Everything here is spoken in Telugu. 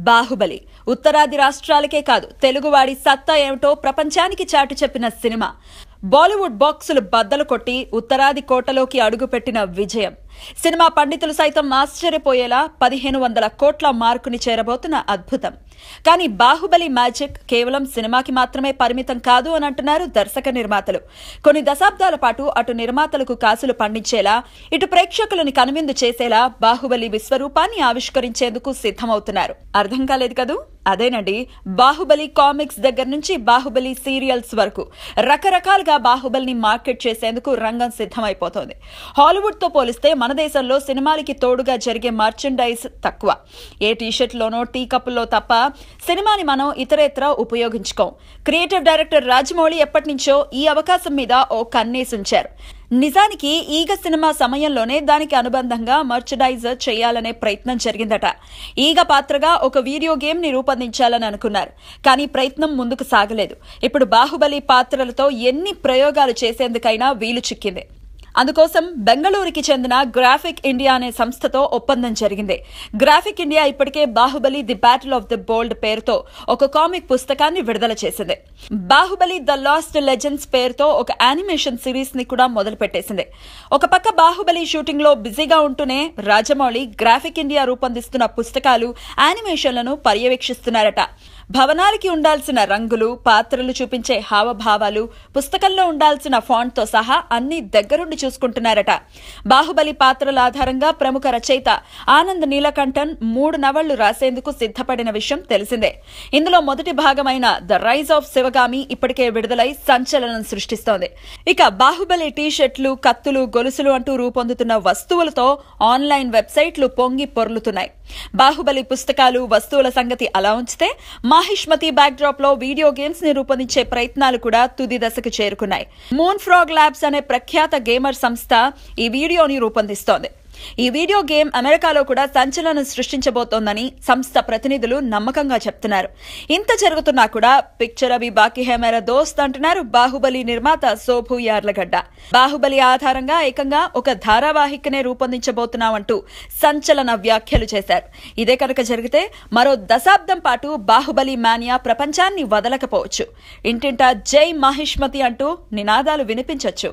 బాహుబలి ఉత్తరాది రాష్ట్రాలకే కాదు తెలుగువాడి సత్తా ఏమిటో ప్రపంచానికి చాటి చెప్పిన సినిమా. బాలీవుడ్ బాక్సులు బద్దలు కొట్టి ఉత్తరాది కోటలోకి అడుగుపెట్టిన విజయం. సినిమా పండితులు సైతం ఆశ్చర్యపోయేలా 1500 కోట్ల మార్కుని చేరబోతున్న అద్భుతం. కానీ బాహుబలి మ్యాజిక్ కేవలం సినిమాకి మాత్రమే పరిమితం కాదు అని అంటున్నారు దర్శక నిర్మాతలు. కొన్ని దశాబ్దాల పాటు అటు నిర్మాతలకు కాసులు పండించేలా, ఇటు ప్రేక్షకులను కనువిందు చేసేలా బాహుబలి విశ్వరూపాన్ని ఆవిష్కరించేందుకు సిద్ధమవుతున్నారు. అర్థం కాలేదు కదూ? అదేనండి, బాహుబలి కామిక్స్ దగ్గర నుంచి బాహుబలి సీరియల్స్ వరకు రకరకాలుగా బాహుబలిని మార్కెట్ చేసేందుకు రంగం సిద్ధమైపోతోంది. హాలీవుడ్ తో పోలిస్తే మన దేశంలో సినిమాలకి తోడుగా జరిగే మర్చెండైజ్ తక్కువ. ఏ టీషర్ట్లోనో టీ కప్పుల్లో తప్ప సినిమాని మనం ఇతరేతర ఉపయోగించుకోం. క్రియేటివ్ డైరెక్టర్ రాజమౌళి ఎప్పటి నుంచో ఈ అవకాశం మీద ఓ కన్నేసుంచారు. నిజానికి ఈగ సినిమా సమయంలోనే దానికి అనుబంధంగా మర్చడైజ్ చేయాలనే ప్రయత్నం జరిగిందట. ఈగ పాత్రగా ఒక వీడియో గేమ్ ని రూపొందించాలని అనుకున్నారు. కానీ ప్రయత్నం ముందుకు సాగలేదు. ఇప్పుడు బాహుబలి పాత్రలతో ఎన్ని ప్రయోగాలు చేసేందుకైనా వీలు చిక్కింది. అందుకోసం బెంగళూరుకి చెందిన గ్రాఫిక్ ఇండియా అనే సంస్థతో ఒప్పందం జరిగింది. గ్రాఫిక్ ఇండియా ఇప్పటికే Baahubali the battle of the bold పేరుతో ఒక కామిక్ పుస్తకాన్ని విడుదల చేసింది. బాహుబలి ద లాస్ట్ లెజెండ్స్ పేరుతో ఒక యానిమేషన్ సిరీస్ ని కూడా మొదలు పెట్టేసింది. ఒక పక్క బాహుబలి షూటింగ్ లో బిజీగా ఉంటూనే రాజమౌళి గ్రాఫిక్ ఇండియా రూపొందిస్తున్న పుస్తకాలు, యానిమేషన్లను పర్యవేక్షిస్తున్నారట. భవనాలకి ఉండాల్సిన రంగులు, పాత్రలు చూపించే హావభావాలు, పుస్తకంలో ఉండాల్సిన ఫాంట్ తో సహా అన్ని దగ్గరుండి చూసుకుంటున్నారట. బాహుబలి పాత్రల ఆధారంగా ప్రముఖ రచయిత ఆనంద్ నీలకంఠన్ 3 నవళ్లు రాసేందుకు సిద్ధపడిన విషయం తెలిసిందే. ఇందులో మొదటి భాగమైన ద రైజ్ ఆఫ్ శివగామి ఇప్పటికే విడుదలై సంచలనం సృష్టిస్తోంది. ఇక బాహుబలి టీషర్ట్లు, కత్తులు, గొలుసులు అంటూ రూపొందుతున్న వస్తువులతో ఆన్లైన్ వెబ్సైట్లు పొంగి పొర్లుతున్నాయి. బాహుబలి పుస్తకాలు, వస్తువుల సంగతి అలా ఉంచితే మాహిష్మతి బ్యాక్ డ్రాప్ లో వీడియో గేమ్స్ ని రూపొందించే ప్రయత్నాలు కూడా తుది దశకు చేరుకున్నాయి. మూన్ ఫ్రాగ్ ల్యాబ్స్ అనే ప్రఖ్యాత గేమర్ సంస్థ ఈ వీడియోని రూపొందిస్తోంది. ఈ వీడియో గేమ్ అమెరికాలో కూడా సంచలనం సృష్టించబోతోందని సంస్థ ప్రతినిధులు నమ్మకంగా చెప్తున్నారు. ఇంత జరుగుతున్నా కూడా పిక్చర్ అవి బాకీ హై మేరా దోస్త్ అంటున్నారు బాహుబలి నిర్మాత శోభు యార్లగడ్డ. బాహుబలి ఆధారంగా ఏకంగా ఒక ధారావాహికనే రూపొందించబోతున్నామంటూ సంచలన వ్యాఖ్యలు చేశారు. ఇదే కనుక జరిగితే మరో దశాబ్దం పాటు బాహుబలి మానియా ప్రపంచాన్ని వదలకపోవచ్చు. ఇంటింటా జై మాహిష్మతి అంటూ నినాదాలు వినిపించొచ్చు.